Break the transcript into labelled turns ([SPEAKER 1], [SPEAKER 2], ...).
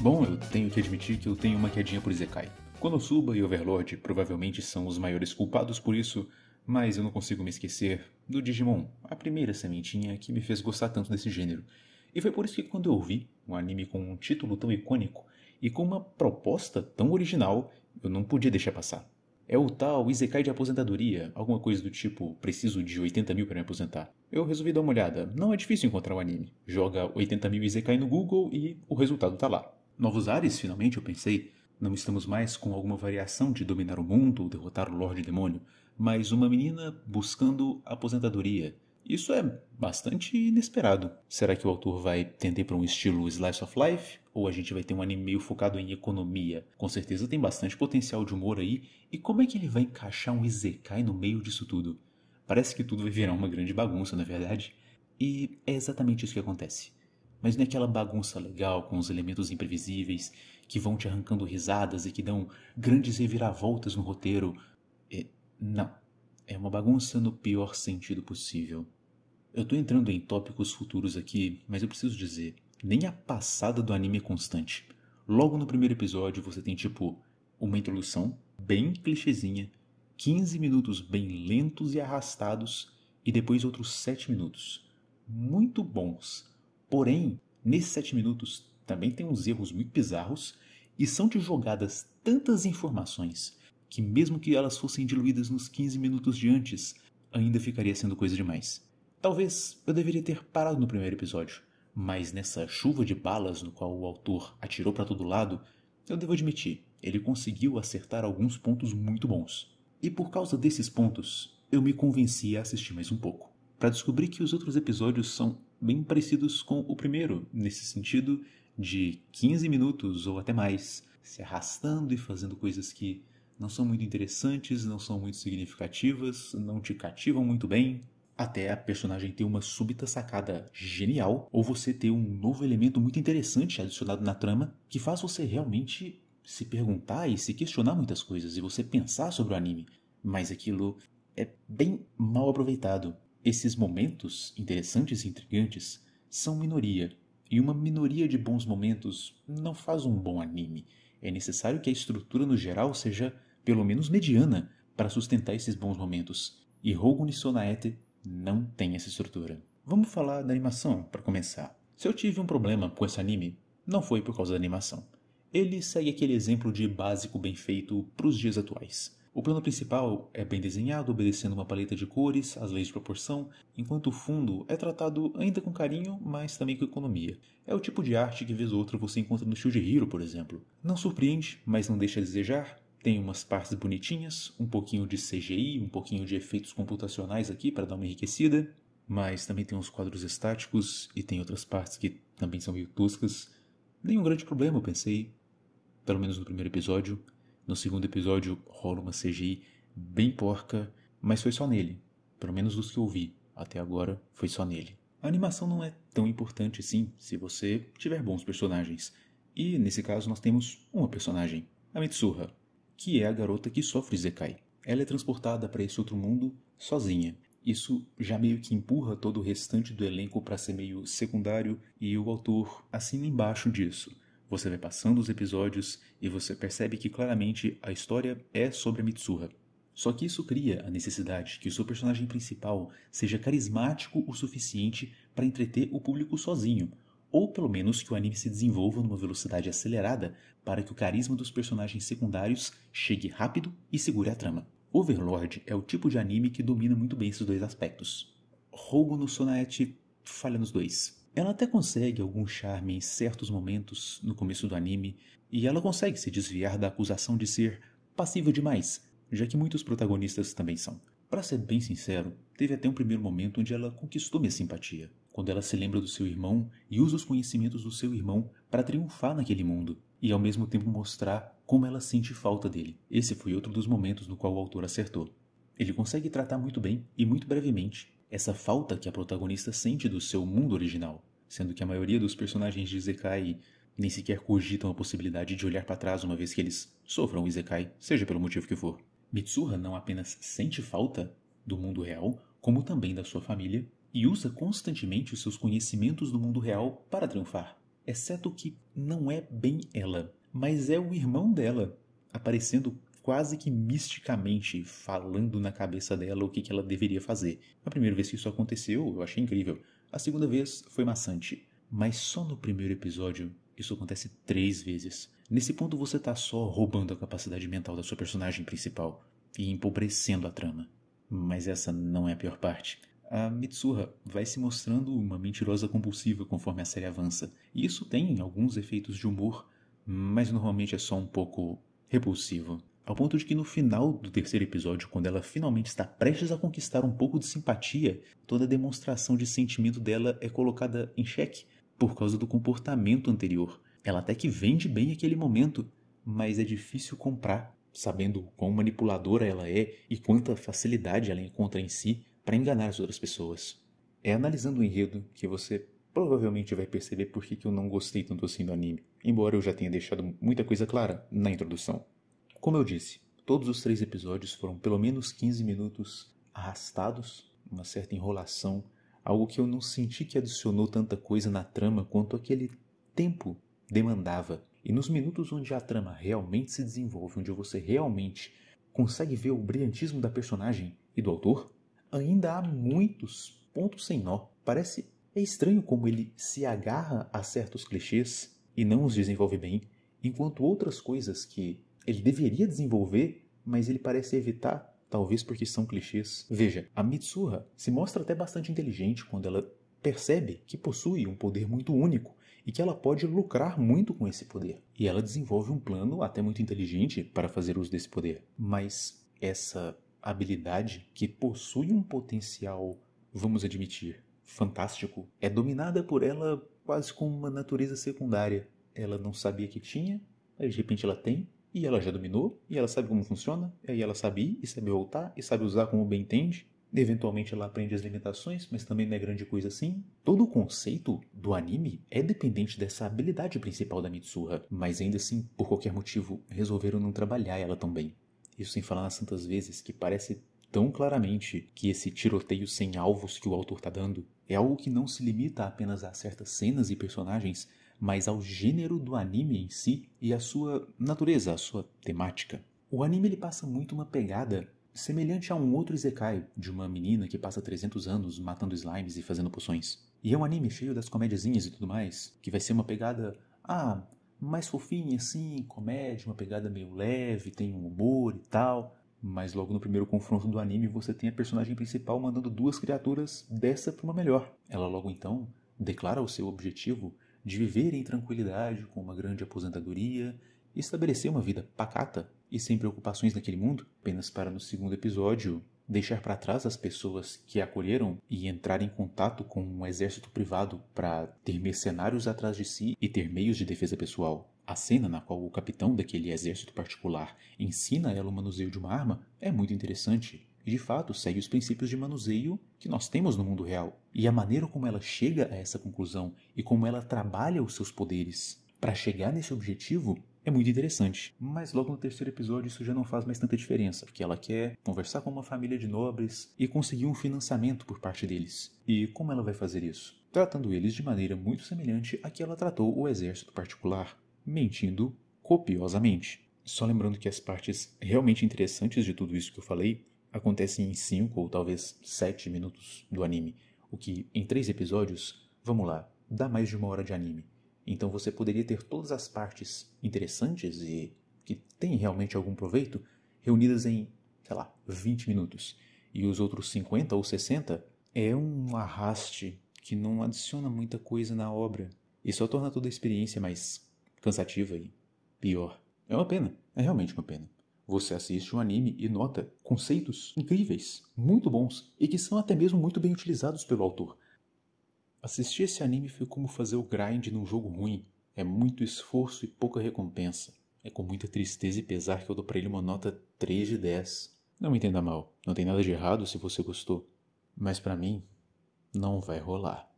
[SPEAKER 1] Bom, eu tenho que admitir que eu tenho uma quedinha por Isekai. Konosuba e Overlord provavelmente são os maiores culpados por isso, mas eu não consigo me esquecer do Digimon, a primeira sementinha que me fez gostar tanto desse gênero. E foi por isso que quando eu vi um anime com um título tão icônico e com uma proposta tão original, eu não podia deixar passar. É o tal Isekai de aposentadoria, alguma coisa do tipo, preciso de 80 mil para me aposentar. Eu resolvi dar uma olhada, não é difícil encontrar um anime. Joga 80 mil Isekai no Google e o resultado tá lá. Novos ares, finalmente, eu pensei. Não estamos mais com alguma variação de dominar o mundo ou derrotar o Lorde Demônio, mas uma menina buscando aposentadoria. Isso é bastante inesperado. Será que o autor vai tender para um estilo Slice of Life? Ou a gente vai ter um anime meio focado em economia? Com certeza tem bastante potencial de humor aí. E como é que ele vai encaixar um Isekai no meio disso tudo? Parece que tudo vai virar uma grande bagunça, na verdade. E é exatamente isso que acontece. Mas não é aquela bagunça legal com os elementos imprevisíveis que vão te arrancando risadas e que dão grandes reviravoltas no roteiro. Não. É uma bagunça no pior sentido possível. Eu tô entrando em tópicos futuros aqui, mas eu preciso dizer, nem a passada do anime é constante. Logo no primeiro episódio você tem tipo uma introdução bem clichêzinha, 15 minutos bem lentos e arrastados e depois outros 7 minutos muito bons. Porém, nesses 7 minutos também tem uns erros muito bizarros e são de jogadas tantas informações que mesmo que elas fossem diluídas nos 15 minutos de antes, ainda ficaria sendo coisa demais. Talvez eu deveria ter parado no primeiro episódio, mas nessa chuva de balas no qual o autor atirou para todo lado, eu devo admitir, ele conseguiu acertar alguns pontos muito bons. E por causa desses pontos, eu me convenci a assistir mais um pouco, para descobrir que os outros episódios são bem parecidos com o primeiro, nesse sentido de 15 minutos ou até mais, se arrastando e fazendo coisas que não são muito interessantes, não são muito significativas, não te cativam muito bem, até a personagem ter uma súbita sacada genial, ou você ter um novo elemento muito interessante adicionado na trama, que faz você realmente se perguntar e se questionar muitas coisas, e você pensar sobre o anime. Mas aquilo é bem mal aproveitado. Esses momentos interessantes e intrigantes são minoria, e uma minoria de bons momentos não faz um bom anime. É necessário que a estrutura no geral seja pelo menos mediana para sustentar esses bons momentos. E Hougu ni Sonaete não tem essa estrutura. Vamos falar da animação para começar. Se eu tive um problema com esse anime, não foi por causa da animação. Ele segue aquele exemplo de básico bem feito para os dias atuais. O plano principal é bem desenhado, obedecendo uma paleta de cores, as leis de proporção, enquanto o fundo é tratado ainda com carinho, mas também com economia. É o tipo de arte que vez ou outra você encontra no Shuji Hiro, por exemplo. Não surpreende, mas não deixa a desejar. Tem umas partes bonitinhas, um pouquinho de CGI, um pouquinho de efeitos computacionais aqui para dar uma enriquecida, mas também tem uns quadros estáticos e tem outras partes que também são meio toscas. Nenhum grande problema, eu pensei, pelo menos no primeiro episódio. No segundo episódio rola uma CGI bem porca, mas foi só nele. Pelo menos dos que eu vi até agora, foi só nele. A animação não é tão importante assim se você tiver bons personagens. E nesse caso nós temos uma personagem, a Mitsuha, que é a garota que sofre Isekai. Ela é transportada para esse outro mundo sozinha. Isso já meio que empurra todo o restante do elenco para ser meio secundário e o autor assina embaixo disso. Você vai passando os episódios e você percebe que claramente a história é sobre a Mitsuha. Só que isso cria a necessidade que o seu personagem principal seja carismático o suficiente para entreter o público sozinho, ou pelo menos que o anime se desenvolva numa velocidade acelerada para que o carisma dos personagens secundários chegue rápido e segure a trama. Overlord é o tipo de anime que domina muito bem esses dois aspectos. Hougu no Sonaete falha nos dois. Ela até consegue algum charme em certos momentos no começo do anime, e ela consegue se desviar da acusação de ser passiva demais, já que muitos protagonistas também são. Para ser bem sincero, teve até um primeiro momento onde ela conquistou minha simpatia, quando ela se lembra do seu irmão e usa os conhecimentos do seu irmão para triunfar naquele mundo, e ao mesmo tempo mostrar como ela sente falta dele. Esse foi outro dos momentos no qual o autor acertou. Ele consegue tratar muito bem e muito brevemente essa falta que a protagonista sente do seu mundo original, sendo que a maioria dos personagens de Isekai nem sequer cogitam a possibilidade de olhar para trás uma vez que eles sofram Isekai, seja pelo motivo que for. Mitsuha não apenas sente falta do mundo real, como também da sua família, e usa constantemente os seus conhecimentos do mundo real para triunfar. exceto que não é bem ela, mas é o irmão dela, aparecendo quase que misticamente, falando na cabeça dela o que ela deveria fazer. A primeira vez que isso aconteceu, eu achei incrível. A segunda vez foi maçante. Mas só no primeiro episódio isso acontece 3 vezes. Nesse ponto você tá só roubando a capacidade mental da sua personagem principal e empobrecendo a trama. Mas essa não é a pior parte. A Mitsuha vai se mostrando uma mentirosa compulsiva conforme a série avança. E isso tem alguns efeitos de humor, mas normalmente é só um pouco repulsivo. Ao ponto de que no final do terceiro episódio, quando ela finalmente está prestes a conquistar um pouco de simpatia, toda a demonstração de sentimento dela é colocada em xeque por causa do comportamento anterior. Ela até que vende bem aquele momento, mas é difícil comprar, sabendo quão manipuladora ela é e quanta facilidade ela encontra em si para enganar as outras pessoas. É analisando o enredo que você provavelmente vai perceber por que eu não gostei tanto assim do anime, embora eu já tenha deixado muita coisa clara na introdução. Como eu disse, todos os 3 episódios foram pelo menos 15 minutos arrastados, uma certa enrolação, algo que eu não senti que adicionou tanta coisa na trama quanto aquele tempo demandava. E nos minutos onde a trama realmente se desenvolve, onde você realmente consegue ver o brilhantismo da personagem e do autor, ainda há muitos pontos sem nó. É estranho como ele se agarra a certos clichês e não os desenvolve bem, enquanto outras coisas que ele deveria desenvolver, mas ele parece evitar, talvez porque são clichês. Veja, a Mitsuha se mostra até bastante inteligente quando ela percebe que possui um poder muito único e que ela pode lucrar muito com esse poder. E ela desenvolve um plano até muito inteligente para fazer uso desse poder. Mas essa habilidade, que possui um potencial, vamos admitir, fantástico, é dominada por ela quase como uma natureza secundária. Ela não sabia que tinha, aí de repente ela tem, e ela já dominou, e ela sabe como funciona, e aí ela sabe ir, e sabe voltar, e sabe usar como bem entende. Eventualmente ela aprende as limitações, mas também não é grande coisa assim. Todo o conceito do anime é dependente dessa habilidade principal da Mitsuha, mas ainda assim, por qualquer motivo, resolveram não trabalhar ela tão bem. Isso sem falar nas tantas vezes que parece tão claramente que esse tiroteio sem alvos que o autor está dando é algo que não se limita apenas a certas cenas e personagens, mas ao gênero do anime em si e à sua natureza, à sua temática. O anime ele passa muito uma pegada semelhante a um outro isekai de uma menina que passa 300 anos matando slimes e fazendo poções. E é um anime cheio das comédiazinhas e tudo mais, que vai ser uma pegada, mais fofinha assim, comédia, uma pegada meio leve, tem um humor e tal. Mas logo no primeiro confronto do anime você tem a personagem principal mandando 2 criaturas dessa para uma melhor. Ela logo então declara o seu objetivo de viver em tranquilidade com uma grande aposentadoria e estabelecer uma vida pacata e sem preocupações naquele mundo, apenas para no segundo episódio deixar para trás as pessoas que a acolheram e entrar em contato com um exército privado para ter mercenários atrás de si e ter meios de defesa pessoal. A cena na qual o capitão daquele exército particular ensina ela o manuseio de uma arma é muito interessante e de fato segue os princípios de manuseio que nós temos no mundo real. E a maneira como ela chega a essa conclusão e como ela trabalha os seus poderes para chegar nesse objetivo é muito interessante. Mas logo no terceiro episódio isso já não faz mais tanta diferença, porque ela quer conversar com uma família de nobres e conseguir um financiamento por parte deles. E como ela vai fazer isso? Tratando eles de maneira muito semelhante a que ela tratou o exército particular, mentindo copiosamente. Só lembrando que as partes realmente interessantes de tudo isso que eu falei acontecem em 5 ou talvez 7 minutos do anime, o que em 3 episódios, vamos lá, dá mais de 1 hora de anime. Então você poderia ter todas as partes interessantes e que têm realmente algum proveito reunidas em, 20 minutos. E os outros 50 ou 60 é um arraste que não adiciona muita coisa na obra e só torna toda a experiência mais cansativa e pior. É uma pena, é realmente uma pena. Você assiste um anime e nota conceitos incríveis, muito bons e que são até mesmo muito bem utilizados pelo autor. Assistir esse anime foi como fazer o grind num jogo ruim. É muito esforço e pouca recompensa. É com muita tristeza e pesar que eu dou pra ele uma nota 3 de 10. Não me entenda mal, não tem nada de errado se você gostou. Mas pra mim, não vai rolar.